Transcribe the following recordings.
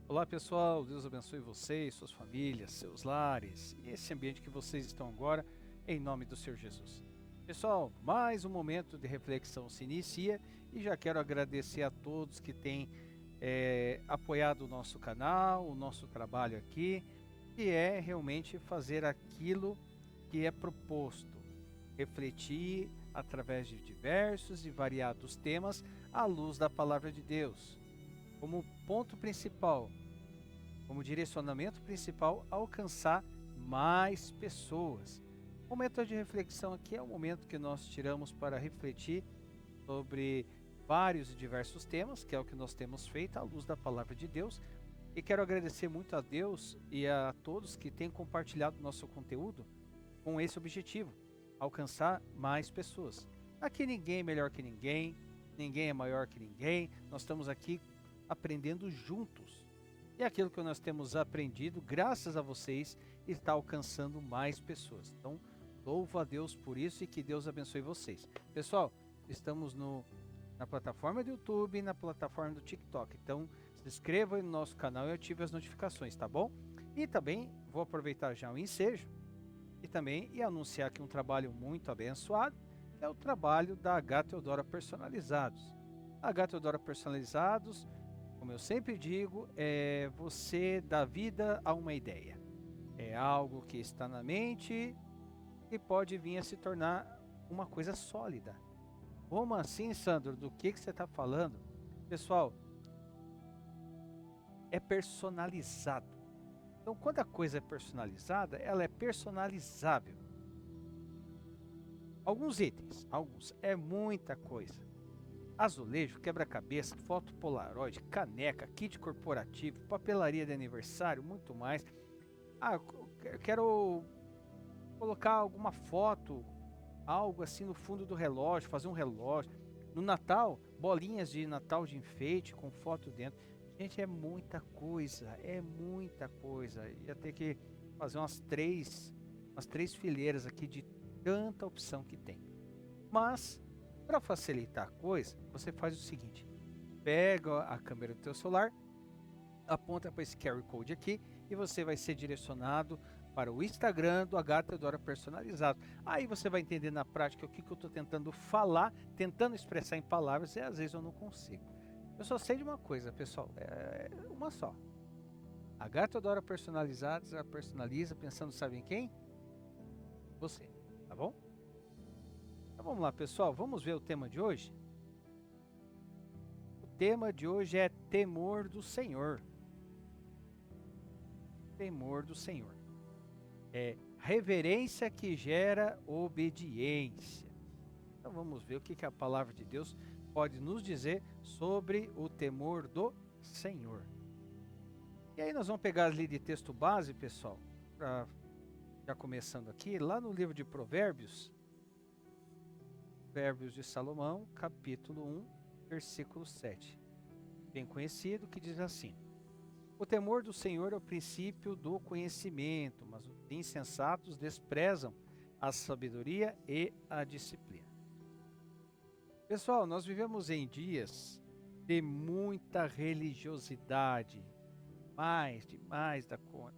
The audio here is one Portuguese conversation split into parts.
Olá pessoal, Deus abençoe vocês, suas famílias, seus lares e esse ambiente que vocês estão agora, em nome do Senhor Jesus. Pessoal, mais um momento de reflexão se inicia e já quero agradecer a todos que têm apoiado o nosso canal, o nosso trabalho aqui, que é realmente fazer aquilo que é proposto, refletir através de diversos e variados temas à luz da Palavra de Deus. Como ponto principal, como direcionamento principal, alcançar mais pessoas. O momento de reflexão aqui é o momento que nós tiramos para refletir sobre vários e diversos temas, que é o que nós temos feito à luz da Palavra de Deus. E quero agradecer muito a Deus e a todos que têm compartilhado nosso conteúdo com esse objetivo, alcançar mais pessoas. Aqui ninguém é melhor que ninguém, ninguém é maior que ninguém, nós estamos aqui aprendendo juntos. E aquilo que nós temos aprendido, graças a vocês, está alcançando mais pessoas. Então, louvo a Deus por isso e que Deus abençoe vocês. Pessoal, estamos na plataforma do YouTube e na plataforma do TikTok. Então, se inscreva no nosso canal e ative as notificações, tá bom? E também vou aproveitar já o ensejo e anunciar aqui um trabalho muito abençoado, que é o trabalho da H Teodora Personalizados. A H Teodora Personalizados, como eu sempre digo, é você dar vida a uma ideia. É algo que está na mente e pode vir a se tornar uma coisa sólida. Como assim, Sandro? Do que você está falando? Pessoal, é personalizado. Então, quando a coisa é personalizada, ela é personalizável. Alguns itens, é muita coisa. Azulejo, quebra-cabeça, foto polaroid, caneca, kit corporativo, papelaria de aniversário, muito mais. Eu quero colocar alguma foto, algo assim no fundo do relógio, fazer um relógio. No Natal, bolinhas de Natal de enfeite com foto dentro. Gente, é muita coisa, é muita coisa. Ia ter que fazer umas três fileiras aqui de tanta opção que tem. Mas, para facilitar a coisa, você faz o seguinte: pega a câmera do teu celular, aponta para esse QR Code aqui e você vai ser direcionado para o Instagram do H Teodora Personalizado. Aí você vai entender na prática o que eu estou tentando falar, tentando expressar em palavras e às vezes eu não consigo. Eu só sei de uma coisa, pessoal, é uma só. H Teodora Personalizados, ela personaliza pensando, sabe em quem? Você, tá bom? Então vamos lá, pessoal, vamos ver o tema de hoje? O tema de hoje é temor do Senhor. Temor do Senhor. É reverência que gera obediência. Então vamos ver o que a palavra de Deus pode nos dizer sobre o temor do Senhor. E aí nós vamos pegar ali de texto base, pessoal, já começando aqui, lá no livro de Provérbios de Salomão, capítulo 1, versículo 7. Bem conhecido, que diz assim: o temor do Senhor é o princípio do conhecimento, mas os insensatos desprezam a sabedoria e a disciplina. Pessoal, nós vivemos em dias de muita religiosidade, demais da conta.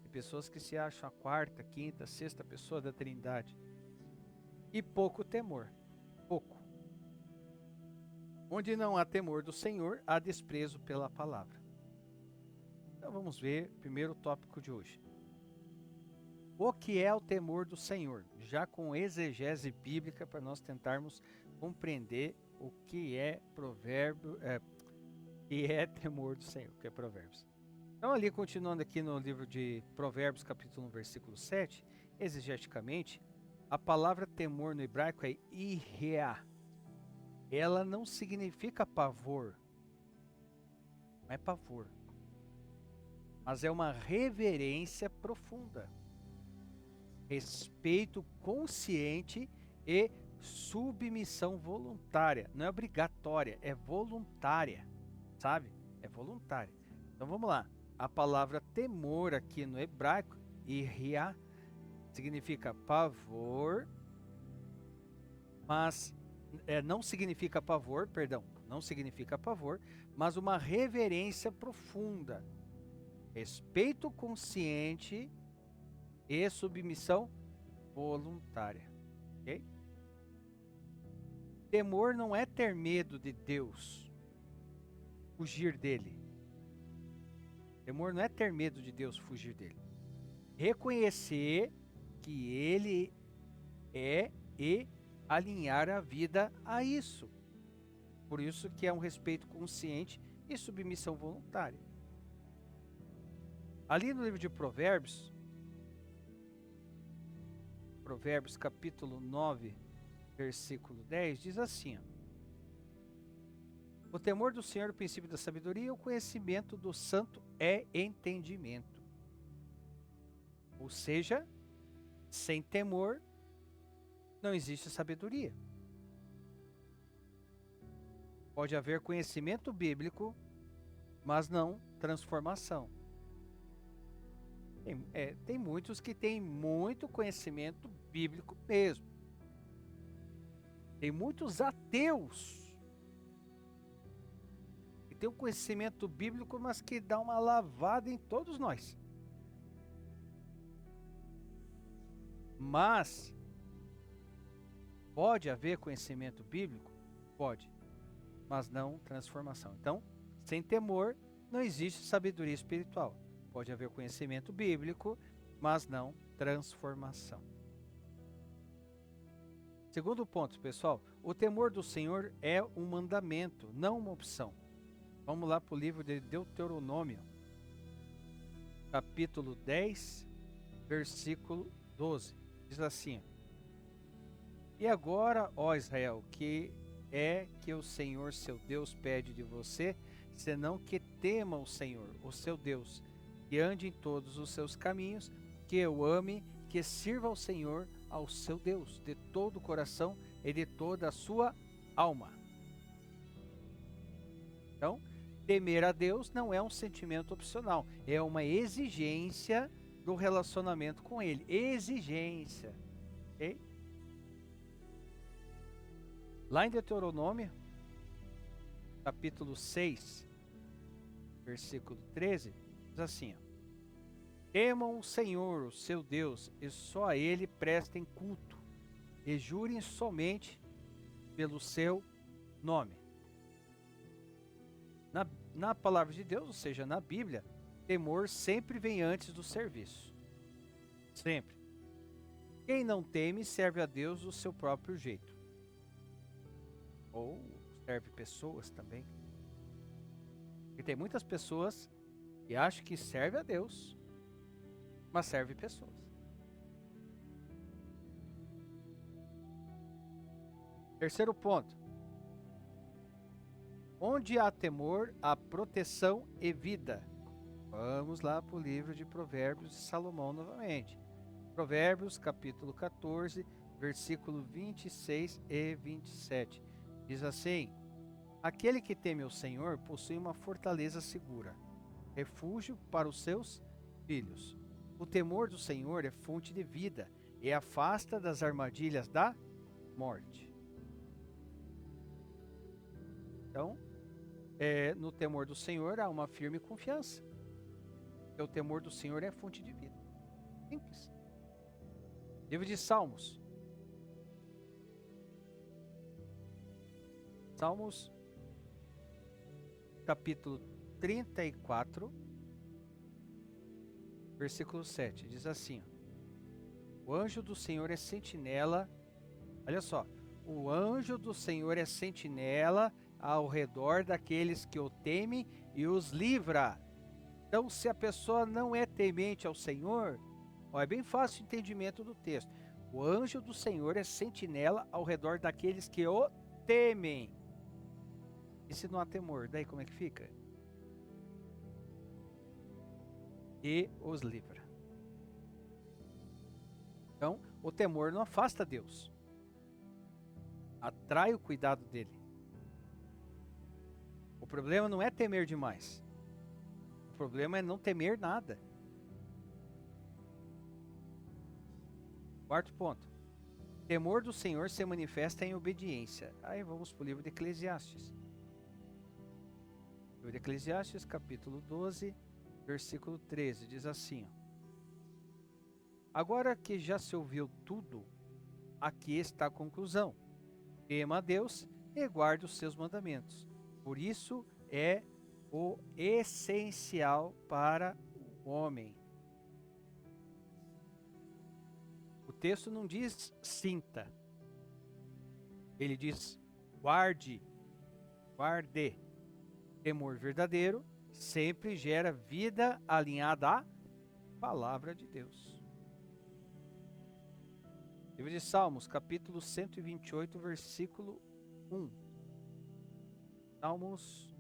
De pessoas que se acham a quarta, quinta, sexta pessoa da Trindade. E pouco temor. Pouco. Onde não há temor do Senhor, há desprezo pela palavra. Então vamos ver o primeiro tópico de hoje. O que é o temor do Senhor? Já com exegese bíblica para nós tentarmos compreender o que é temor do Senhor, o que é Provérbios. Então ali continuando aqui no livro de Provérbios, capítulo 1, versículo 7, exegeticamente, a palavra temor no hebraico é ireá. Ela não significa pavor, não é pavor, mas é uma reverência profunda, respeito consciente e submissão voluntária. Não é obrigatória, é voluntária, sabe? É voluntária. Então vamos lá. A palavra temor aqui no hebraico, iria, significa pavor, mas não significa pavor, perdão, não significa pavor, mas uma reverência profunda, respeito consciente e submissão voluntária. Ok? Temor não é ter medo de Deus, fugir dele. Temor não é ter medo de Deus, fugir dele. Reconhecer que ele é e alinhar a vida a isso. Por isso que é um respeito consciente e submissão voluntária. Ali no livro de Provérbios capítulo 9, versículo 10, diz assim: o temor do Senhor é o princípio da sabedoria, e o conhecimento do santo é entendimento. Ou seja, sem temor não existe sabedoria. Pode haver conhecimento bíblico, mas não transformação. Tem muitos que têm muito conhecimento bíblico mesmo. Tem muitos ateus que têm um conhecimento bíblico, mas que dá uma lavada em todos nós. Mas pode haver conhecimento bíblico? Pode, mas não transformação. Então, sem temor, não existe sabedoria espiritual. Pode haver conhecimento bíblico, mas não transformação. Segundo ponto, pessoal, o temor do Senhor é um mandamento, não uma opção. Vamos lá para o livro de Deuteronômio, capítulo 10, versículo 12. Diz assim: e agora, ó Israel, que é que o Senhor seu Deus pede de você, senão que tema o Senhor, o seu Deus, que ande em todos os seus caminhos, que o ame, que sirva ao Senhor, ao seu Deus, de todo o coração e de toda a sua alma. Então, temer a Deus não é um sentimento opcional, é uma exigência do relacionamento com Ele. Exigência, ok? Lá em Deuteronômio, capítulo 6, versículo 13, diz assim: temam o Senhor, o seu Deus, e só a Ele prestem culto, e jurem somente pelo seu nome. Na palavra de Deus, ou seja, na Bíblia, temor sempre vem antes do serviço. Sempre. Quem não teme serve a Deus do seu próprio jeito. Ou serve pessoas também. Porque tem muitas pessoas que acham que serve a Deus, mas serve pessoas. Terceiro ponto. Onde há temor, há proteção e vida. Vamos lá para o livro de Provérbios de Salomão novamente. Provérbios, capítulo 14, versículo 26 e 27. Diz assim: aquele que teme o Senhor possui uma fortaleza segura, refúgio para os seus filhos. O temor do Senhor é fonte de vida e afasta das armadilhas da morte. Então, no temor do Senhor há uma firme confiança. O temor do Senhor é fonte de vida. Simples. Livro de Salmos. Salmos, capítulo 34, versículo 7. Diz assim: o anjo do Senhor é sentinela. Olha só. O anjo do Senhor é sentinela ao redor daqueles que o temem e os livra. Então, se a pessoa não é temente ao Senhor, é bem fácil o entendimento do texto. O anjo do Senhor é sentinela ao redor daqueles que o temem. E se não há temor, daí como é que fica? E os livra. Então, o temor não afasta Deus. Atrai o cuidado dele. O problema não é temer demais. O problema é não temer nada. Quarto ponto. Temor do Senhor se manifesta em obediência. Aí vamos para o livro de Eclesiastes. de Eclesiastes, capítulo 12, versículo 13, diz assim: ó, agora que já se ouviu tudo, aqui está a conclusão. Tema a Deus e guarde os seus mandamentos. Por isso é o essencial para o homem. O texto não diz sinta. Ele diz guarde. Temor verdadeiro sempre gera vida alinhada à palavra de Deus. Livro de Salmos, capítulo 128, versículo 1. Salmos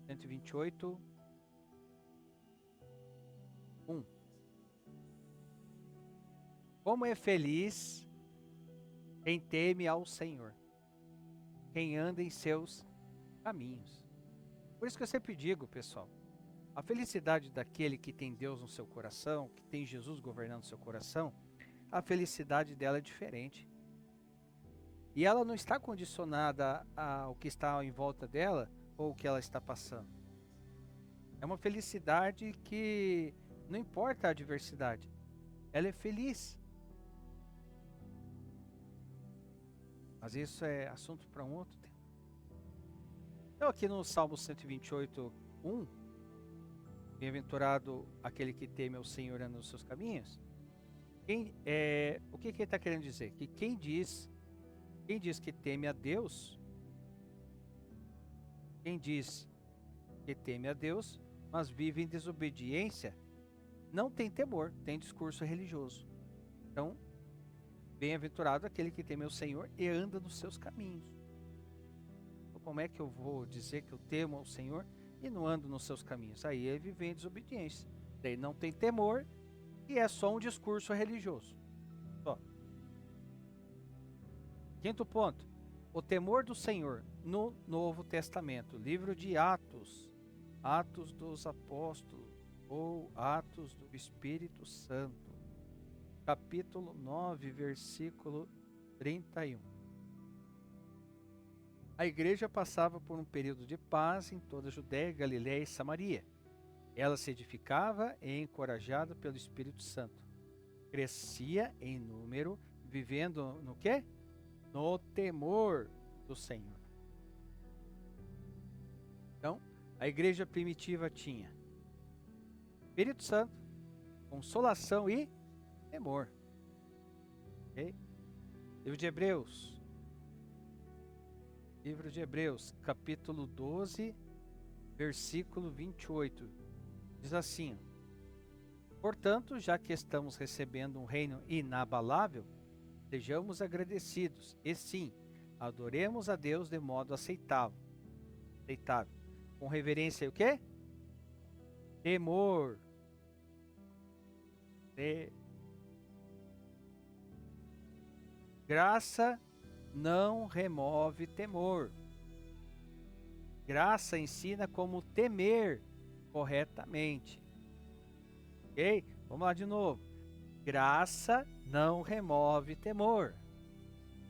128, 1. Como é feliz quem teme ao Senhor, quem anda em seus caminhos. Por isso que eu sempre digo, pessoal, a felicidade daquele que tem Deus no seu coração, que tem Jesus governando seu coração, a felicidade dela é diferente. E ela não está condicionada ao que está em volta dela ou o que ela está passando. É uma felicidade que não importa a adversidade, ela é feliz. Mas isso é assunto para um outro tempo. Então aqui no Salmo 128, 1, bem-aventurado aquele que teme ao Senhor e anda nos seus caminhos. O que ele está querendo dizer? Que quem diz que teme a Deus, mas vive em desobediência, não tem temor, tem discurso religioso. Então, bem-aventurado aquele que teme ao Senhor e anda nos seus caminhos. Então, como é que eu vou dizer que eu temo ao Senhor e não ando nos seus caminhos? Aí ele vive em desobediência. Daí não tem temor e é só um discurso religioso. Só. Quinto ponto. O temor do Senhor no Novo Testamento. Livro de Atos. Atos dos Apóstolos ou Atos do Espírito Santo. Capítulo 9, versículo 31. A igreja passava por um período de paz em toda a Judéia, Galiléia e Samaria. Ela se edificava e encorajada pelo Espírito Santo. Crescia em número, vivendo no quê? No temor do Senhor. Então, a igreja primitiva tinha Espírito Santo, consolação e temor. Okay? Livro de Hebreus, capítulo 12, versículo 28. Diz assim: portanto, já que estamos recebendo um reino inabalável, sejamos agradecidos e sim, adoremos a Deus de modo aceitável. Com reverência e o quê? Temor. Graça não remove temor. Graça ensina como temer corretamente. Ok? Vamos lá de novo. Graça não remove temor.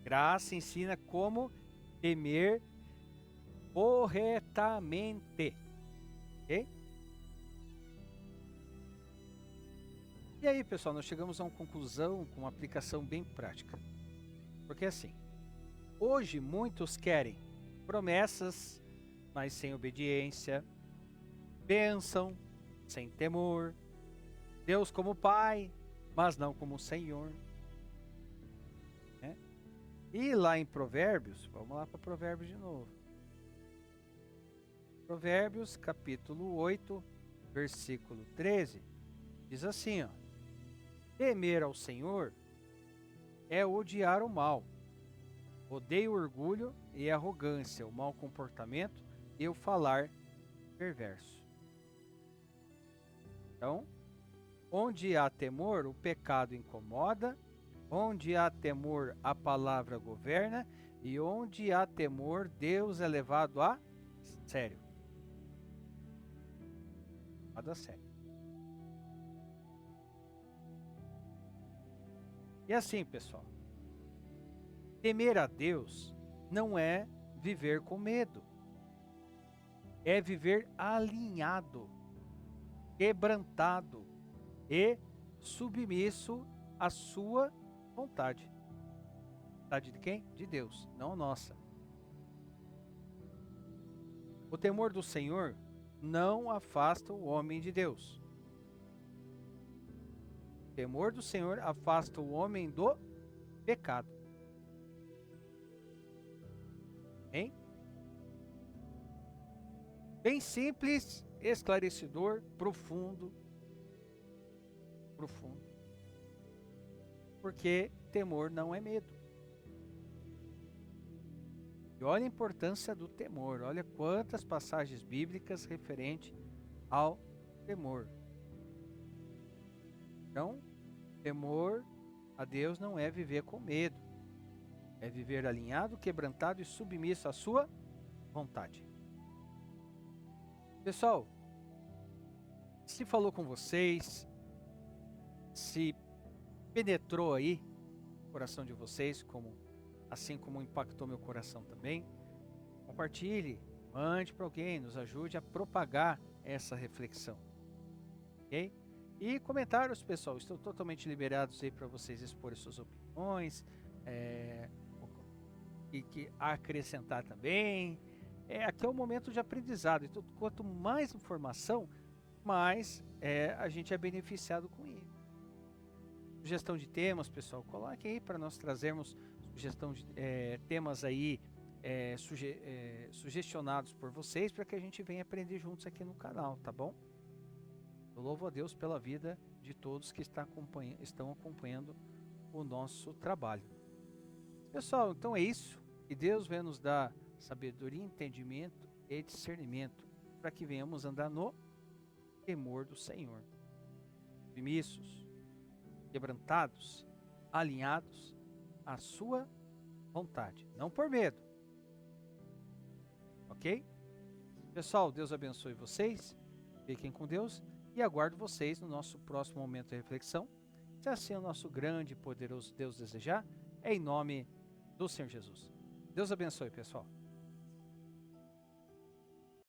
Graça ensina como temer corretamente. Ok? E aí, pessoal, nós chegamos a uma conclusão com uma aplicação bem prática. Porque assim, hoje muitos querem promessas, mas sem obediência, bênção, sem temor, Deus como Pai, mas não como Senhor. Né? E lá em Provérbios, vamos lá para Provérbios de novo. Provérbios, capítulo 8, versículo 13, diz assim, ó: temer ao Senhor é odiar o mal. Odeio o orgulho e a arrogância, o mau comportamento e o falar perverso. Então, onde há temor, o pecado incomoda. Onde há temor, a palavra governa. E onde há temor, Deus é levado a sério. Levado a sério. E assim, pessoal, temer a Deus não é viver com medo. É viver alinhado, quebrantado e submisso à sua vontade. Vontade de quem? De Deus, não nossa. O temor do Senhor não afasta o homem de Deus. O temor do Senhor afasta o homem do pecado. Hein? Bem simples, esclarecedor, profundo. Porque temor não é medo. E olha a importância do temor. Olha quantas passagens bíblicas referentes ao temor. Então, temor a Deus não é viver com medo. É viver alinhado, quebrantado e submisso à sua vontade. Pessoal, se falou com vocês, se penetrou aí o coração de vocês, assim como impactou meu coração também, compartilhe, mande para alguém, nos ajude a propagar essa reflexão, ok? E comentários, pessoal, estão totalmente liberados aí para vocês exporem suas opiniões, e que acrescentar também. Aqui é um momento de aprendizado, então quanto mais informação, mais a gente é beneficiado com isso. Sugestão de temas, pessoal, coloque aí para nós trazermos sugestão de temas aí sugestionados por vocês, para que a gente venha aprender juntos aqui no canal, tá bom? Eu louvo a Deus pela vida de todos que estão acompanhando o nosso trabalho. Pessoal, então é isso. Que Deus venha nos dar sabedoria, entendimento e discernimento, para que venhamos andar no temor do Senhor. Submissos, quebrantados, alinhados à sua vontade, não por medo. Ok? Pessoal, Deus abençoe vocês, fiquem com Deus e aguardo vocês no nosso próximo momento de reflexão. Se assim o nosso grande e poderoso Deus desejar, em nome do Senhor Jesus. Deus abençoe, pessoal.